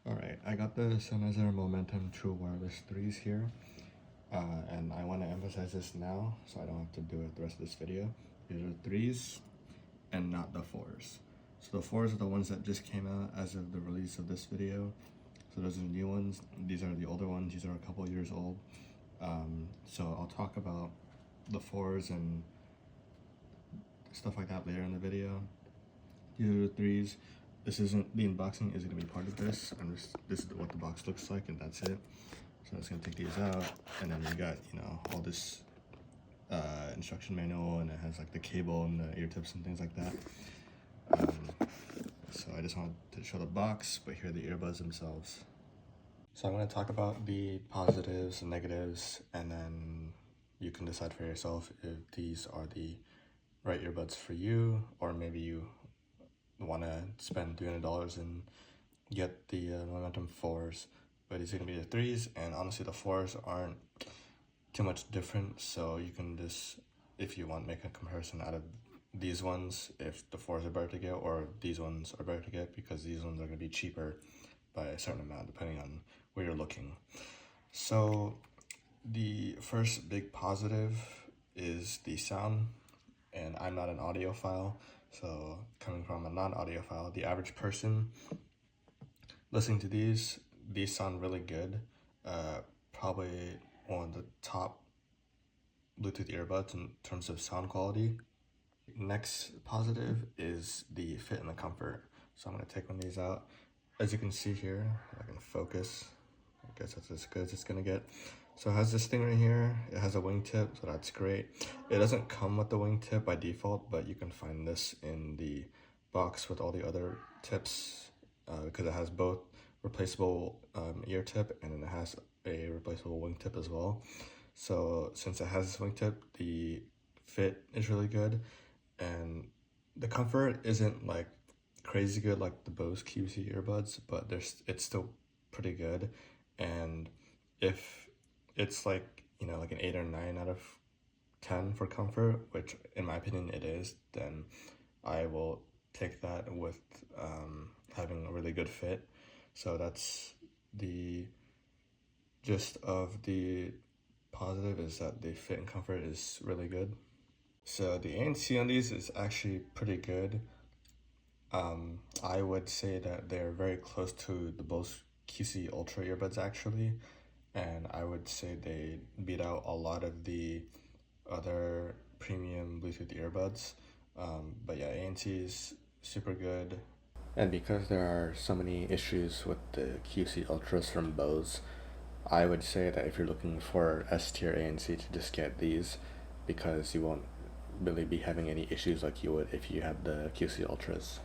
Alright, I got the Sennheiser Momentum True Wireless 3s here, and I want to emphasize this now so I don't have to do it the rest of this video. These are 3s and not the 4s. So the 4s are the ones that just came out as of the release of this video. So those are the new ones. These are the older ones. These are a couple years old. So I'll talk about the 4s and stuff like that later in the video. These are the 3s. This isn't, the unboxing isn't going to be part of this. This is what the box looks like, and that's it. So I'm just going to take these out, and then you got, all this instruction manual, and it has like the cable and the ear tips and things like that. So I just wanted to show the box, but here are the earbuds themselves. So I'm going to talk about the positives and negatives, and then you can decide for yourself if these are the right earbuds for you, or maybe you want to spend $300 and get the Momentum 4s, but these are going to be the 3s, and honestly the 4s aren't too much different, so you can just, if you want, make a comparison out of these ones, if the 4s are better to get or these ones are better to get, because these ones are going to be cheaper by a certain amount depending on where you're looking. So the first big positive is the sound, and I'm not an audiophile, so coming from a non-audiophile, the average person listening to these sound really good. Probably one of the top Bluetooth earbuds in terms of sound quality. Next positive is the fit and the comfort. So I'm going to take one of these out. As you can see here, I can focus. I guess that's as good as it's going to get. So it has this thing right here. It has a wingtip, so that's great. It doesn't come with the wingtip by default, but you can find this in the box with all the other tips, because it has both replaceable ear tip, and then it has a replaceable wingtip as well. So since it has this wingtip, the fit is really good, and the comfort isn't like crazy good like the Bose QC earbuds, but it's still pretty good. And if it's like, like an 8 or 9 out of 10 for comfort, which in my opinion it is, then I will take that with having a really good fit. So that's the gist of the positive, is that the fit and comfort is really good. So the ANC on these is actually pretty good. I would say that they're very close to the Bose QC Ultra earbuds actually, and I would say they beat out a lot of the other premium Bluetooth earbuds. But yeah, ANC is super good. And because there are so many issues with the QC Ultras from Bose, I would say that if you're looking for S-tier ANC, to just get these, because you won't really be having any issues like you would if you had the QC Ultras.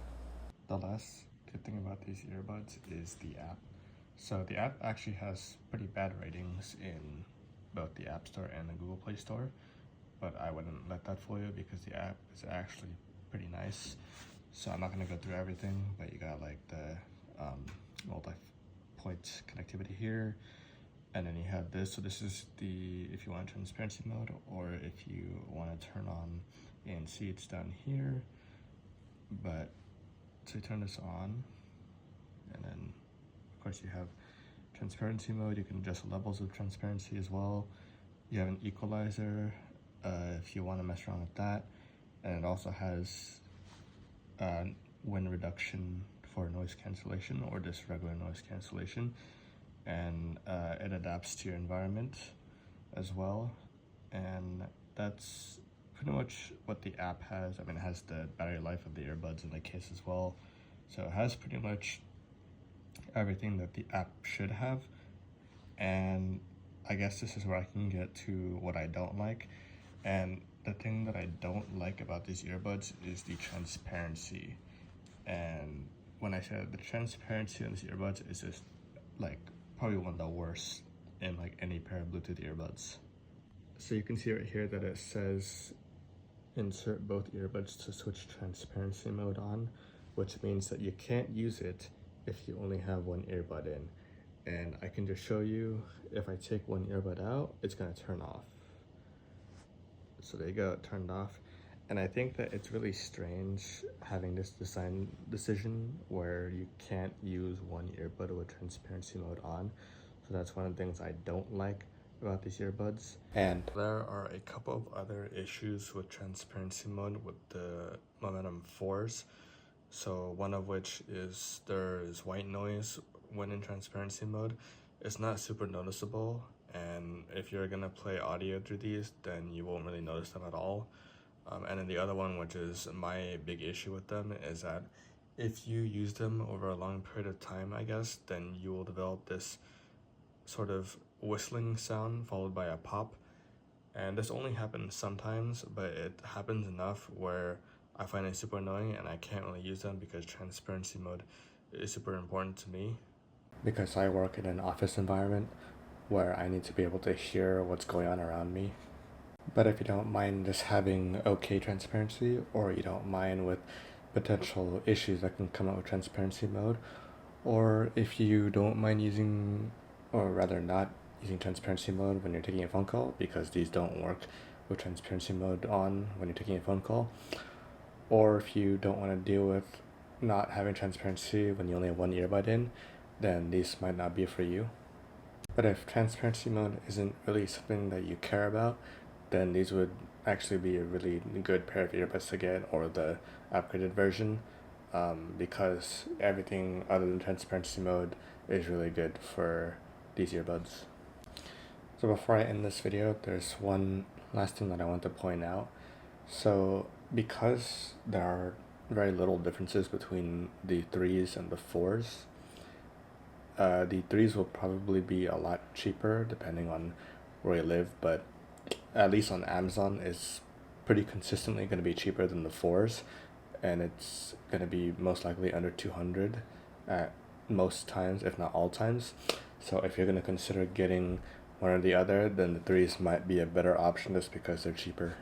The last good thing about these earbuds is the app. So the app actually has pretty bad ratings in both the App Store and the Google Play Store, but I wouldn't let that fool you because the app is actually pretty nice. So I'm not going to go through everything, but you got like the multi-point connectivity here, and then you have this. So this is the, if you want transparency mode, or if you want to turn on ANC, it's down here. But so you turn this on, and then of course you have transparency mode. You can adjust the levels of transparency as well. You have an equalizer if you want to mess around with that, and it also has wind reduction for noise cancellation, or just regular noise cancellation, and it adapts to your environment as well. And that's pretty much what the app has. I mean, it has the battery life of the earbuds in the case as well, so it has pretty much everything that the app should have. And I guess this is where I can get to what I don't like. And the thing that I don't like about these earbuds is the transparency. And when I say the transparency on these earbuds is just like probably one of the worst in like any pair of Bluetooth earbuds. So you can see right here that it says insert both earbuds to switch transparency mode on, which means that you can't use it if you only have one earbud in. And I can just show you, if I take one earbud out, it's gonna turn off. So there you go, it turned off. And I think that it's really strange having this design decision where you can't use one earbud with transparency mode on. So that's one of the things I don't like about these earbuds. And there are a couple of other issues with transparency mode with the Momentum 4s. So one of which is there is white noise when in transparency mode. It's not super noticeable, and if you're gonna play audio through these, then you won't really notice them at all. And then the other one, which is my big issue with them, is that if you use them over a long period of time, I guess, then you will develop this sort of whistling sound followed by a pop. And this only happens sometimes, but it happens enough where I find it super annoying and I can't really use them because transparency mode is super important to me. Because I work in an office environment where I need to be able to hear what's going on around me. But if you don't mind just having okay transparency, or you don't mind with potential issues that can come out with transparency mode, or if you don't mind using, or rather not using transparency mode when you're taking a phone call, because these don't work with transparency mode on when you're taking a phone call, or if you don't want to deal with not having transparency when you only have one earbud in, then these might not be for you. But if transparency mode isn't really something that you care about, then these would actually be a really good pair of earbuds to get, or the upgraded version, because everything other than transparency mode is really good for these earbuds. So before I end this video, there's one last thing that I want to point out. So because there are very little differences between the 3s and the 4s, the 3s will probably be a lot cheaper depending on where you live, but at least on Amazon, it's pretty consistently going to be cheaper than the 4s, and it's going to be most likely under 200 at most times, if not all times. So if you're going to consider getting one or the other, then the 3s might be a better option just because they're cheaper.